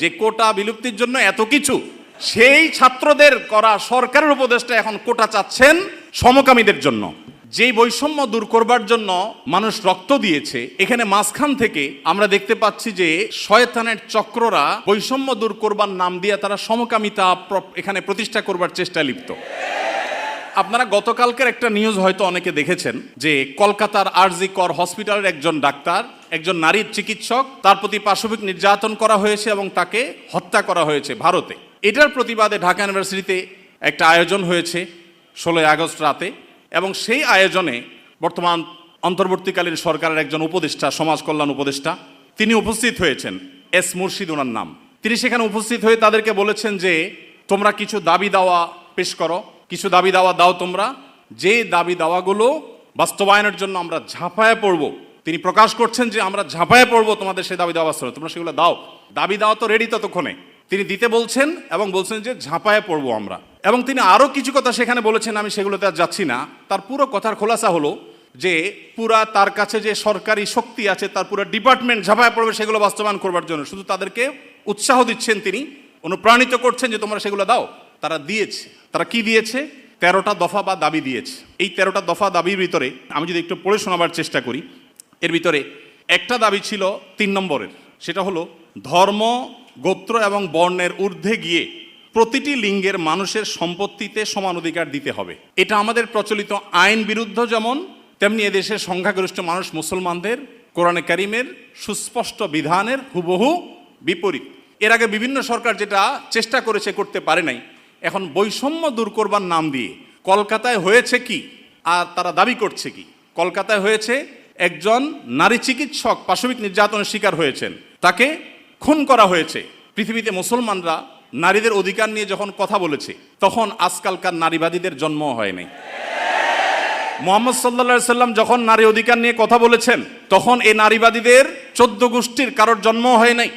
যে কোটা বিলুপ্তির জন্য এত কিছু, সেই ছাত্রদের করা সরকারের উপদেষ্টা এখন কোটা চাচ্ছেন সমকামীদের জন্য। যেই বৈষম্য দূর করবার জন্য মানুষ রক্ত দিয়েছে, এখানে মাঝখান থেকে আমরা দেখতে পাচ্ছি যে শয়তানের চক্ররা বৈষম্য দূর করবার নাম দিয়ে তারা সমকামিতা এখানে প্রতিষ্ঠা করবার চেষ্টায় লিপ্ত। আপনারা গতকালকের একটা নিউজ হয়তো অনেকে দেখেছেন যে কলকাতার আরজি কর হসপিটালের একজন ডাক্তার, একজন নারীর চিকিৎসক, তার প্রতি পাশবিক নির্যাতন করা হয়েছে এবং তাকে হত্যা করা হয়েছে ভারতে। এটার প্রতিবাদে ঢাকা ইউনিভার্সিটিতে একটা আয়োজন হয়েছে 16 আগস্ট রাতে, এবং সেই আয়োজনে বর্তমান অন্তর্বর্তীকালীন সরকারের একজন উপদেষ্টা, সমাজ কল্যাণ উপদেষ্টা, তিনি উপস্থিত হয়েছেন। এস মুর্শিদ ওনার নাম। তিনি সেখানে উপস্থিত হয়ে তাদেরকে বলেছেন যে তোমরা কিছু দাবি দাওয়া পেশ করো, কিছু দাবি দাওয়া দাও তোমরা, যে দাবি দাওয়াগুলো বাস্তবায়নের জন্য আমরা ঝাঁপায়ে পড়ব। তিনি প্রকাশ করছেন যে আমরা ঝাঁপায়ে পড়বো তোমাদের সেই দাবি দাওয়া বাস্তবায়ন, তোমরা সেগুলো দাও। দাবি দাওয়া তো রেডি ততক্ষণে, তিনি দিতে বলছেন এবং বলছেন যে ঝাঁপায়ে পড়বো আমরা। এবং তিনি আরও কিছু কথা সেখানে বলেছেন, আমি সেগুলোতে আর যাচ্ছি না। তার পুরো কথার খোলাসা হলো যে পুরা তার কাছে যে সরকারি শক্তি আছে, তার পুরো ডিপার্টমেন্ট ঝাঁপায়ে পড়বে সেগুলো বাস্তবায়ন করবার জন্য। শুধু তাদেরকে উৎসাহ দিচ্ছেন, তিনি অনুপ্রাণিত করছেন যে তোমরা সেগুলো দাও। তারা দিয়েছে। তারা কি দিয়েছে? 13টা দফা বা দাবি দিয়েছে। এই 13টা দফা দাবির ভিতরে আমি যদি একটু পড়ে শোনাবার চেষ্টা করি, এর ভিতরে একটা দাবি ছিল 3 নম্বরের, সেটা হলো ধর্ম, গোত্র এবং বর্ণের ঊর্ধ্বে গিয়ে প্রতিটি লিঙ্গের মানুষের সম্পত্তিতে সমান অধিকার দিতে হবে। এটা আমাদের প্রচলিত আইন বিরুদ্ধ যেমন, তেমনি এদেশের সংখ্যাগরিষ্ঠ মানুষ মুসলমানদের কোরআনে কারিমের সুস্পষ্ট বিধানের হুবহু বিপরীত। এর আগে বিভিন্ন সরকার যেটা চেষ্টা করেছে, করতে পারে নাই। এখন বৈষম্য দূর করবার নাম দিয়ে কলকাতায় হয়েছে কি, আর তারা দাবি করছে কি? কলকাতায় হয়েছে একজন নারী চিকিৎসক পাশবিক নির্যাতনের শিকার হয়েছেন, তাকে খুন করা হয়েছে। পৃথিবীতে মুসলমানরা নারীদের অধিকার নিয়ে যখন কথা বলেছে, তখন আজকালকার নারীবাদীদের জন্ম হয় নাই। মুহাম্মদ সাল্লাল্লাহু আলাইহি সাল্লাম যখন নারী অধিকার নিয়ে কথা বলেছেন, তখন এই নারীবাদীদের 14 গোষ্ঠীর কারোর জন্ম হয় নাই।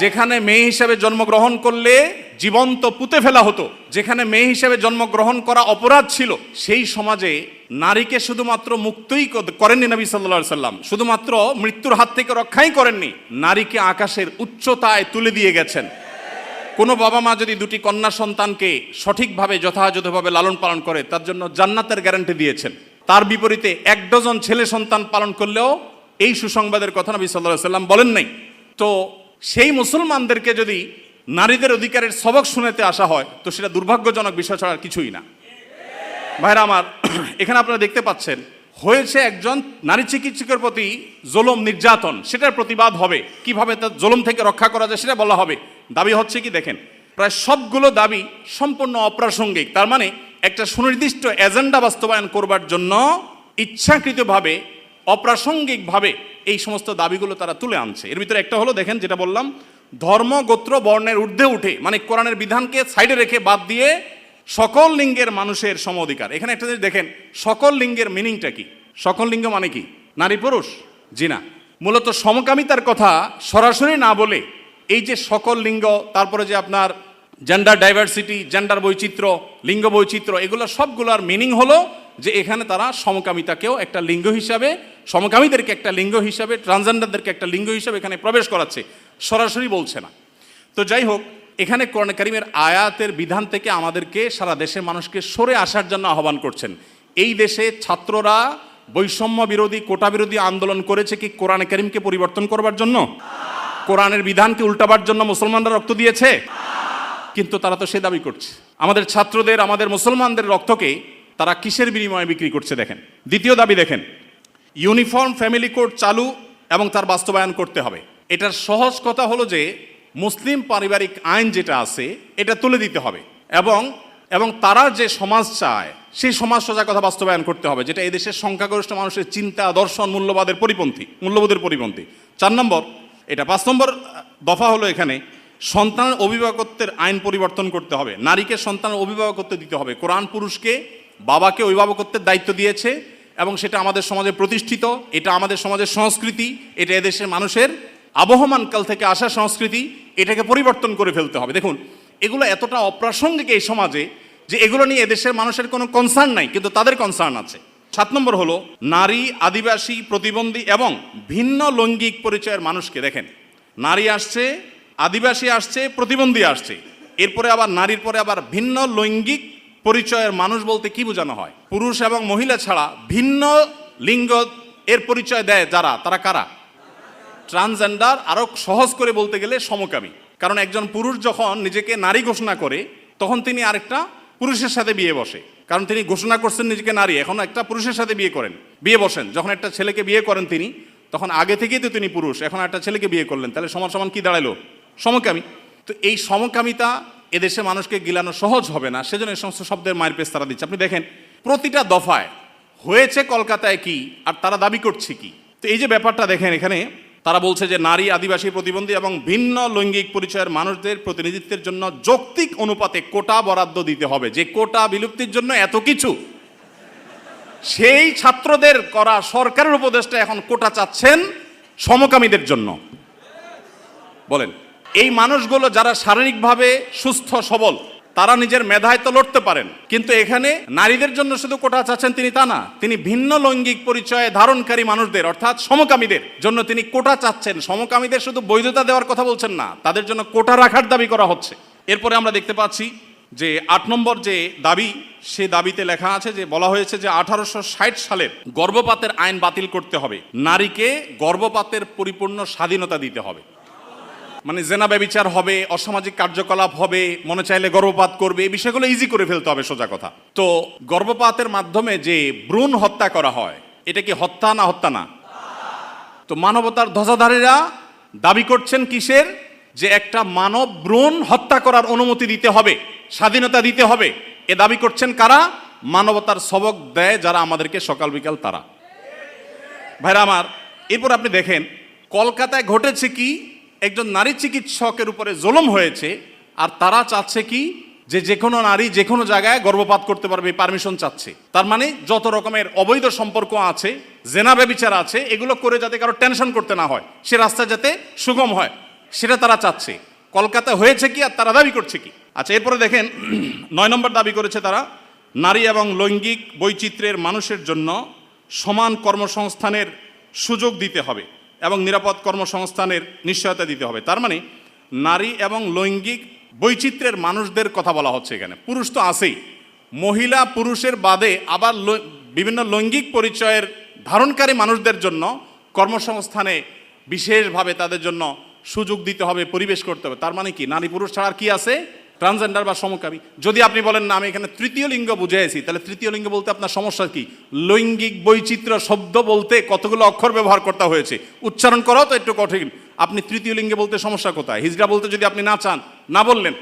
যেখানে মেয়ে হিসেবে জন্মগ্রহণ করলে জীবন্ত পুঁতে ফেলা হতো, যেখানে মেয়ে হিসেবে জন্মগ্রহণ করা অপরাধ ছিল, সেই সমাজে নারীকে শুধুমাত্র মুক্তই করেননি নবী সাল্লাল্লাহু আলাইহি সাল্লাম, শুধুমাত্র মৃত্যুর হাত থেকে রক্ষাই করেননি, নারীকে আকাশের উচ্চতায় তুলে দিয়ে গেছেন। কোনো বাবা মা যদি 2টি কন্যা সন্তানকে সঠিকভাবে যথাযথভাবে লালন পালন করে, তার জন্য জান্নাতের গ্যারান্টি দিয়েছেন। তার বিপরীতে 1 ডজন ছেলে সন্তান পালন করলেও এই সুসংবাদের কথা নবী সাল্লাল্লাহু আলাইহি সাল্লাম বলেন নাই। তো সেই মুসলমানদেরকে যদি নারীদের অধিকারের সবক শুনাতে আসা হয়, তো সেটা দুর্ভাগ্যজনক বিষয় ছাড়া আর কিছুই না। ভাইরা আমার, এখানে আপনারা দেখতে পাচ্ছেন হয়েছে একজন নারী চিকিৎসকের প্রতি জুলুম নির্যাতন, সেটার প্রতিবাদ হবে, কিভাবে তার জুলুম থেকে রক্ষা করা যায় সেটা বলা হবে। দাবি হচ্ছে কি দেখেন, প্রায় সবগুলো দাবি সম্পূর্ণ অপ্রাসঙ্গিক। তার মানে একটা সুনির্দিষ্ট এজেন্ডা বাস্তবায়ন করবার জন্য ইচ্ছাকৃতভাবে অপ্রাসঙ্গিকভাবে এই সমস্ত দাবিগুলো তারা তুলে আনছে। এর ভিতরে একটা হলো দেখেন, যেটা বললাম, ধর্ম, গোত্র, বর্ণের ঊর্ধ্বে উঠে, মানে কোরআনের বিধানকে সাইডে রেখে বাদ দিয়ে সকল লিঙ্গের মানুষের সম অধিকার। এখানে একটা জিনিস দেখেন, সকল লিঙ্গের মিনিংটা কি? সকল লিঙ্গ মানে কি? নারী পুরুষ? জি না, মূলত সমকামিতার কথা সরাসরি না বলে এই যে সকল লিঙ্গ, তারপরে যে আপনার জেন্ডার ডাইভার্সিটি, জেন্ডার বৈচিত্র্য, লিঙ্গ বৈচিত্র্য, এগুলো সবগুলোর মিনিং হলো যে এখানে তারা সমকামিতাকেও একটা লিঙ্গ হিসাবে, সমকামীদেরকে একটা লিঙ্গ হিসাবে, ট্রান্সজেন্ডারদেরকে একটা লিঙ্গ হিসাবে এখানে প্রবেশ করাচ্ছে, সরাসরি বলছে না। তো যাই হোক, এখানে কোরআন কারীমের আয়াতের বিধান থেকে আমাদেরকে, সারা দেশের মানুষকে সরে আসার জন্য আহ্বান করছেন। এই দেশে ছাত্ররা বৈষম্য বিরোধী, কোটা বিরোধী আন্দোলন করেছে কি কোরআন কারীমকে পরিবর্তন করবার জন্য? কোরআনের বিধানকে উল্টাবার জন্য মুসলমানরা রক্ত দিয়েছে? কিন্তু তারা তো সে দাবি করছে। আমাদের ছাত্রদের, আমাদের মুসলমানদের রক্তকে তারা কিসের বিনিময়ে বিক্রি করছে দেখেন। দ্বিতীয় দাবি দেখেন, ইউনিফর্ম ফ্যামিলি কোড চালু এবং তার বাস্তবায়ন করতে হবে। এটার সহজ কথা হলো যে মুসলিম পারিবারিক আইন যেটা আছে এটা তুলে দিতে হবে, এবং তারা যে সমাজ চায় সেই সমাজ সোজা কথা বাস্তবায়ন করতে হবে, যেটা এদেশের সংখ্যাগরিষ্ঠ মানুষের চিন্তা, দর্শন, মূল্যবোধের পরিপন্থী। 4 নম্বর, এটা 5 নম্বর দফা হলো এখানে সন্তানের অভিভাবকত্বের আইন পরিবর্তন করতে হবে। নারীকে সন্তানের অভিভাবকত্ব দিতে হবে। কোরআন পুরুষকে, বাবাকে অভিভাবকত্বের দায়িত্ব দিয়েছে, এবং সেটা আমাদের সমাজে প্রতিষ্ঠিত, এটা আমাদের সমাজের সংস্কৃতি, এটা এদেশের মানুষের আবহমান কাল থেকে আসা সংস্কৃতি, এটাকে পরিবর্তন করে ফেলতে হবে। দেখুন, এগুলো এতটা অপ্রাসঙ্গিক এই সমাজে যে এগুলো নিয়ে এদেশের মানুষের কোনো কনসার্ন নাই, কিন্তু তাদের কনসার্ন আছে। 7 নম্বর হলো নারী, আদিবাসী, প্রতিবন্ধী এবং ভিন্ন লৈঙ্গিক পরিচয়ের মানুষকে, দেখেন নারী আসছে, আদিবাসী আসছে, প্রতিবন্ধী আসছে, এরপরে আবার নারীর পরে আবার ভিন্ন লৈঙ্গিক পরিচয়ের মানুষ বলতে কি বোঝানো হয়? পুরুষ এবং মহিলা ছাড়া ভিন্ন লিঙ্গ এর পরিচয় দেয় যারা, তারা কারা? ট্রান্সজেন্ডার। আরো সহজ করে বলতে গেলে সমকামী। কারণ একজন পুরুষ যখন নিজেকে নারী ঘোষণা করে তখন তিনি আরেকটা পুরুষের সাথে বিয়ে বসে, কারণ তিনি ঘোষণা করছেন নিজেকে নারী, এখন একটা পুরুষের সাথে বিয়ে বসেন। যখন একটা ছেলেকে বিয়ে করেন তিনি, তখন আগে থেকেই তো তিনি পুরুষ, এখন একটা ছেলেকে বিয়ে করলেন, তাহলে সমান সমান কি দাঁড়ালো? সমকামী। তো এই সমকামিতা এদেশে মানুষকে গিলানো সহজ হবে না, সেজন্য এই সমস্ত শব্দের মায়ের পেশ তারা দিচ্ছে। আপনি দেখেন প্রতিটা দফায় হয়েছে কলকাতায় কি আর তারা দাবি করছে কি। তো এই যে ব্যাপারটা দেখেন, এখানে তারা বলছে যে নারী, আদিবাসী, প্রতিবন্ধী এবং ভিন্ন লৈঙ্গিক পরিচয়ের মানুষদের প্রতিনিধিত্বের জন্য যৌক্তিক অনুপাতে কোটা বরাদ্দ দিতে হবে। যে কোটা বিলুপ্তির জন্য এত কিছু, সেই ছাত্রদের করা সরকারের উপদেষ্টা এখন কোটা চাচ্ছেন সমকামীদের জন্য। বলেন, এই মানুষগুলো যারা শারীরিকভাবে সুস্থ সবল, তারা নিজের মেধায় তো লড়তে পারেন, কিন্তু এখানে নারীদের জন্য শুধু কোটা চাচ্ছেন তিনি তা না, তিনি ভিন্ন লৈঙ্গিক পরিচয় ধারণকারী মানুষদের অর্থাৎ সমকামীদের জন্য তিনি কোটা চাচ্ছেন। সমকামীদের শুধু বৈধতা দেওয়ার কথা বলছেন না, তাদের জন্য কোটা রাখার দাবি করা হচ্ছে। এরপরে আমরা দেখতে পাচ্ছি যে 8 নম্বর যে দাবি, সে দাবিতে লেখা আছে যে বলা হয়েছে যে 1860 সালের গর্ভপাতের আইন বাতিল করতে হবে, নারীকে গর্ভপাতের পরিপূর্ণ স্বাধীনতা দিতে হবে। মানে জেনা ব্যভিচার হবে, অসামাজিক কার্যকলাপ হবে, মনে চাইলে গর্ভপাত করবে, এই বিষয়গুলো ইজি করে ফেলতে হবে, সোজা কথা। তো গর্ভপাতের মাধ্যমে যে ভ্রূণ হত্যা করা হয়, এটা কি হত্যা না? হত্যা না। তো মানবতার ধ্বজাধারীরা দাবি করছেন কিসের? যে একটা মানব ভ্রূণ হত্যা করার অনুমতি দিতে হবে, স্বাধীনতা দিতে হবে। এ দাবি করছেন কারা? মানবতার সবক দেয় যারা আমাদেরকে সকাল বিকাল তারা। ভাইরা আমার, এরপর আপনি দেখেন কলকাতায় ঘটেছে কি, একজন নারী চিকিৎসকের উপরে জুলুম হয়েছে, আর তারা চাচ্ছে কি যে কোনো নারী যে কোনো জায়গায় গর্ভপাত করতে পারবে, পারমিশন চাচ্ছে। তার মানে যত রকমের অবৈধ সম্পর্ক আছে, জেনা ব্যভিচার আছে, এগুলো করে যাতে কারো টেনশন করতে না হয়, সে রাস্তা যাতে সুগম হয়, সেটা তারা চাচ্ছে। কলকাতা হয়েছে কি আর তারা দাবি করছে কি? আচ্ছা, এরপরে দেখেন 9 নম্বর দাবি করেছে তারা, নারী এবং লৈঙ্গিক বৈচিত্র্যের মানুষের জন্য সমান কর্মসংস্থানের সুযোগ দিতে হবে এবং নিরাপদ কর্মসংস্থানের নিশ্চয়তা দিতে হবে। তার মানে নারী এবং লৈঙ্গিক বৈচিত্র্যের মানুষদের কথা বলা হচ্ছে এখানে। পুরুষ তো আছেই, মহিলা পুরুষের বাদে আবার বিভিন্ন লৈঙ্গিক পরিচয়ের ধারণকারী মানুষদের জন্য কর্মসংস্থানে বিশেষভাবে তাদের জন্য সুযোগ দিতে হবে, পরিবেশ করতে হবে। তার মানে কি নারী পুরুষ ছাড়া আর কি আছে? ট্রান্সজেন্ডার বা সমকামী। যদি আপনি বলেন না আমি এখানে তৃতীয় লিঙ্গ বুঝাইছি, তাহলে তৃতীয় লিঙ্গ বলতে আপনার সমস্যা কি? লৈঙ্গিক বৈচিত্র্য শব্দ বলতে কতগুলো অক্ষর ব্যবহার করতে হয়েছে, উচ্চারণ করাও তো একটু কঠিন। আপনি তৃতীয় লিঙ্গে বলতে সমস্যা কোথায়? হিজড়া বলতে যদি আপনি না চান, না বললেন।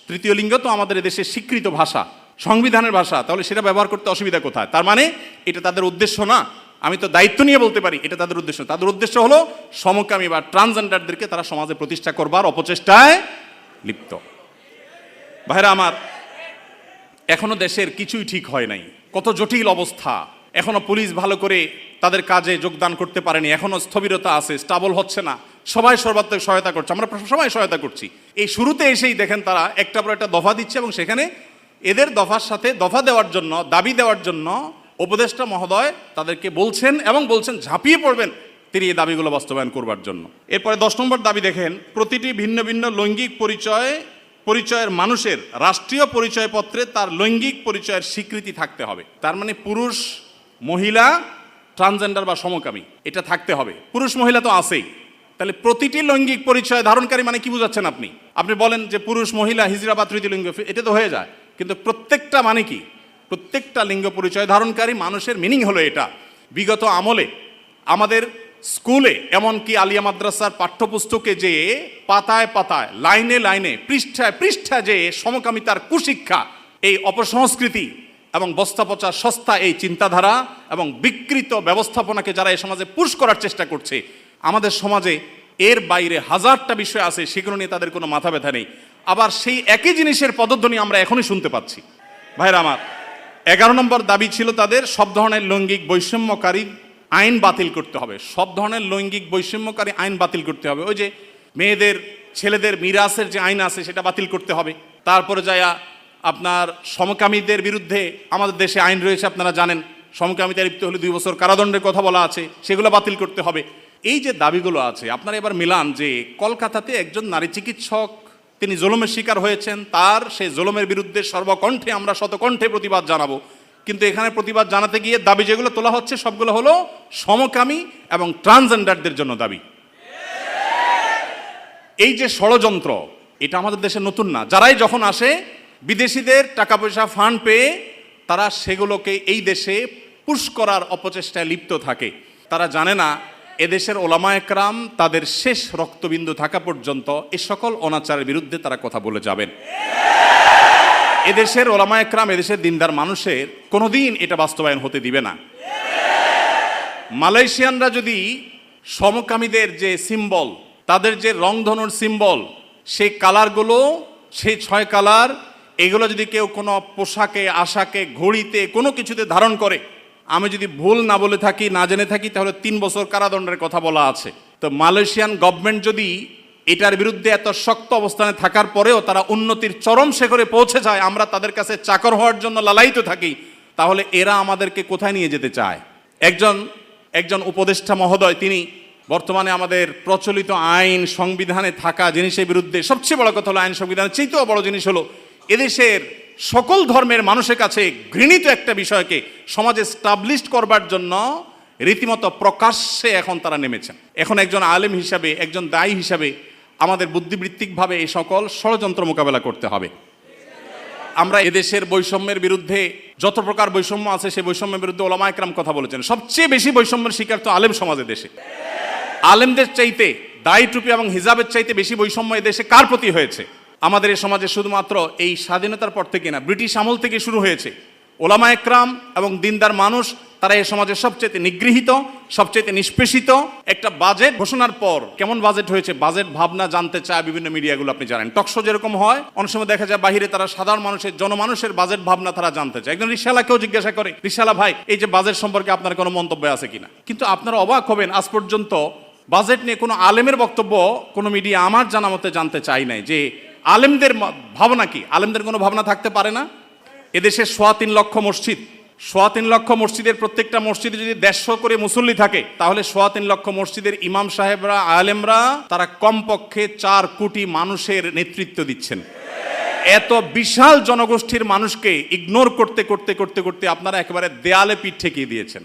তৃতীয় লিঙ্গ তো আমাদের দেশের স্বীকৃত ভাষা, সংবিধানের ভাষা, তাহলে সেটা ব্যবহার করতে অসুবিধা কোথায়? তার মানে এটা তাদের উদ্দেশ্য না। আমি তো দায়িত্ব নিয়ে বলতে পারি এটা তাদের উদ্দেশ্য। তাদের উদ্দেশ্য হলো সমকামী বা ট্রান্সজেন্ডারদেরকে তারা সমাজে প্রতিষ্ঠা করবার অপচেষ্টায় লিপ্ত। ভাইরা আমার, এখনো দেশের কিছুই ঠিক হয় নাই, কত জটিল অবস্থা। এখনো পুলিশ ভালো করে তাদের কাজে যোগদান করতে পারেনি, এখনো স্থবিরতা আছে, স্টাবল হচ্ছে না। সবাই সর্বাত্মক সহায়তা করছে, আমরা সবাই সহায়তা করছি। এই শুরুতে এসেই দেখেন তারা একটা পর একটা দফা দিচ্ছে এবং সেখানে এদের দফার সাথে দফা দেওয়ার জন্য, দাবি দেওয়ার জন্য উপদেষ্টা মহোদয় তাদেরকে বলছেন এবং বলছেন ঝাঁপিয়ে পড়বেন তিনি এই দাবিগুলো বাস্তবায়ন করবার জন্য। এরপরে 10 নম্বর দাবি দেখেন, প্রতিটি ভিন্ন ভিন্ন লৈঙ্গিক পরিচয়ের মানুষের রাষ্ট্রীয় পরিচয়পত্রে তার লৈঙ্গিক পরিচয়ের স্বীকৃতি থাকতে হবে। তার মানে পুরুষ, মহিলা, ট্রান্সজেন্ডার বা সমকামী এটা থাকতে হবে। পুরুষ মহিলা তো আছেই, তাহলে প্রতিটি লৈঙ্গিক পরিচয় ধারণকারী মানে কি বুঝাচ্ছেন আপনি? আপনি বলেন যে পুরুষ, মহিলা, হিজড়া বা তৃতীয় লিঙ্গ, এটা তো হয়ে যায়। কিন্তু প্রত্যেকটা মানে কি? প্রত্যেকটা লিঙ্গ পরিচয় ধারণকারী মানুষের মিনিং হলো এটা। বিগত আমলে আমাদের স্কুলে, এমনকি আলিয়া মাদ্রাসার পাঠ্যপুস্তকে যে পাতায় পাতায়, লাইনে লাইনে, পৃষ্ঠায় পৃষ্ঠায় যে সমকামিতার কুশিক্ষা, এই অপসংস্কৃতি এবং বস্তা পচা সস্তা এই চিন্তাধারা এবং বিকৃত ব্যবস্থাপনাকে যারা এই সমাজে পুশ করার চেষ্টা করছে, আমাদের সমাজে এর বাইরে হাজারটা বিষয় আছে, সেগুলো নিয়ে তাদের কোনো মাথা ব্যথা নেই। আবার সেই একই জিনিসের পদধ্বনি আমরা এখনই শুনতে পাচ্ছি। ভাইরা আমার, 11 নম্বর দাবি ছিল তাদের, সব ধরনের লৈঙ্গিক বৈষম্যকারী আইন বাতিল করতে হবে। সব ধরনের লৈঙ্গিক বৈষম্যকারী আইন বাতিল করতে হবে। ওই যে মেয়েদের, ছেলেদের মিরাসের যে আইন আছে সেটা বাতিল করতে হবে। তারপরে যায়া আপনার সমকামীদের বিরুদ্ধে আমাদের দেশে আইন রয়েছে, আপনারা জানেন, সমকামিতা লিপ্ত হলে 2 বছর কারাদণ্ডের কথা বলা আছে, সেগুলো বাতিল করতে হবে। এই যে দাবিগুলো আছে আপনারা এবার মিলান যে কলকাতাতে একজন নারী চিকিৎসক তিনি জুলুমের শিকার হয়েছেন, তার সেই জুলুমের বিরুদ্ধে সর্বকণ্ঠে আমরা শতকণ্ঠে প্রতিবাদ জানাবো, কিন্তু এখানে প্রতিবাদ জানাতে গিয়ে দাবি যেগুলো তোলা হচ্ছে সবগুলো হলো সমকামী এবং ট্রান্সজেন্ডারদের জন্য দাবি। এই যে ষড়যন্ত্র, এটা আমাদের দেশে নতুন না। যারাই যখন আসে বিদেশিদের টাকা পয়সা ফান্ড পেয়ে তারা সেগুলোকে এই দেশে পুশ করার অপচেষ্টায় লিপ্ত থাকে। তারা জানে না এদেশের ওলামা একরাম তাদের শেষ রক্তবিন্দু থাকা পর্যন্ত এ সকল অনাচারের বিরুদ্ধে তারা কথা বলে যাবেন। এদেশের ওলামা একরাম এদেশের দিনদার মানুষের কোনোদিন এটা বাস্তবায়ন হতে দিবে না। মালয়েশিয়ানরা যদি সমকামীদের যে সিম্বল, তাদের যে রংধনুর সিম্বল, সেই কালারগুলো, সেই 6 কালার, এগুলো যদি কেউ কোনো পোশাকে, আশাকে, ঘড়িতে, কোনো কিছুতে ধারণ করে, আমি যদি ভুল না বলে থাকি, না জেনে থাকি, তাহলে 3 বছর কারাদণ্ডের কথা বলা আছে। তো মালয়েশিয়ান গভর্নমেন্ট যদি এটার বিরুদ্ধে এত শক্ত অবস্থানে থাকার পরেও তারা উন্নতির চরম শিখরে পৌঁছে যায়, আমরা তাদের কাছে চাকর হওয়ার জন্য লালায়িত থাকি, তাহলে এরা আমাদেরকে কোথায় নিয়ে যেতে চায়? একজন উপদেষ্টা মহোদয় তিনি বর্তমানে আমাদের প্রচলিত আইন সংবিধানে থাকা জিনিসের বিরুদ্ধে, সবচেয়ে বড় কথা হলো আইন সংবিধানের চেয়েও বড় জিনিস হলো এদেশের সকল ধর্মের মানুষের কাছে ঘৃণিত একটা বিষয়কে সমাজে স্টাবলিশড করবার জন্য রীতিমতো প্রকাশ্যে এখন তারা নেমেছেন। এখন একজন আলেম হিসাবে, একজন দায়ী হিসাবে আমাদের বুদ্ধিবৃত্তিকভাবে এই সকল ষড়যন্ত্র মোকাবেলা করতে হবে। আমরা এদেশের বৈষম্যের বিরুদ্ধে, যত প্রকার বৈষম্য আছে সেই বৈষম্যের বিরুদ্ধে ওলামা একরাম কথা বলেছেন। সবচেয়ে বেশি বৈষম্যের শিকার তো আলেম সমাজের দেশে। আলেমদের চাইতে, দাড়ি টুপি এবং হিজাবের চাইতে বেশি বৈষম্য এদেশে কার প্রতি হয়েছে? আমাদের এই সমাজে শুধুমাত্র এই স্বাধীনতার পর থেকে না, ব্রিটিশ আমল থেকে শুরু হয়েছে। ওলামা একরাম এবং দিনদার মানুষ তারা এই সমাজে সবচেয়ে নিগৃহীত, সবচেয়ে নিষ্পেষিত। একটা বাজেট ঘোষণার পর কেমন বাজেট হয়েছে, বাজেট ভাবনা জানতে চায় বিভিন্ন মিডিয়াগুলো, আপনি জানেন। টকশো যেরকম হয়, অনেক সময় দেখা যায় বাহিরে তারা সাধারণ মানুষের, জনমানুষের বাজেট ভাবনা তারা জানতে চায়। একজন রিকশাওয়ালাকেও জিজ্ঞাসা করে, রিকশাওয়ালা ভাই, এই যে বাজেট সম্পর্কে আপনার কোনো মন্তব্য আছে কিনা? কিন্তু আপনারা অবাক হবেন, আজ পর্যন্ত বাজেট নিয়ে কোনো আলেমের বক্তব্য কোনো মিডিয়া আমার জানা মতে জানতে চাই নাই যে আলেমদের ভাবনা কি। আলেমদের কোনো ভাবনা থাকতে পারে না? এদেশে 3.25 লক্ষ মসজিদ, 3.25 লক্ষ মসজিদের প্রত্যেকটা মসজিদে যদি 150 করে মুসল্লি থাকে, তাহলে 3.25 লক্ষ মসজিদের ইমাম সাহেবরা, আলেমরা তারা কমপক্ষে 4 কোটি মানুষের নেতৃত্ব দিচ্ছেন। এত বিশাল জনগোষ্ঠীর মানুষকে ইগনোর করতে করতে করতে করতে আপনারা একেবারে দেয়ালে পিঠ ঠেকিয়ে দিয়েছেন।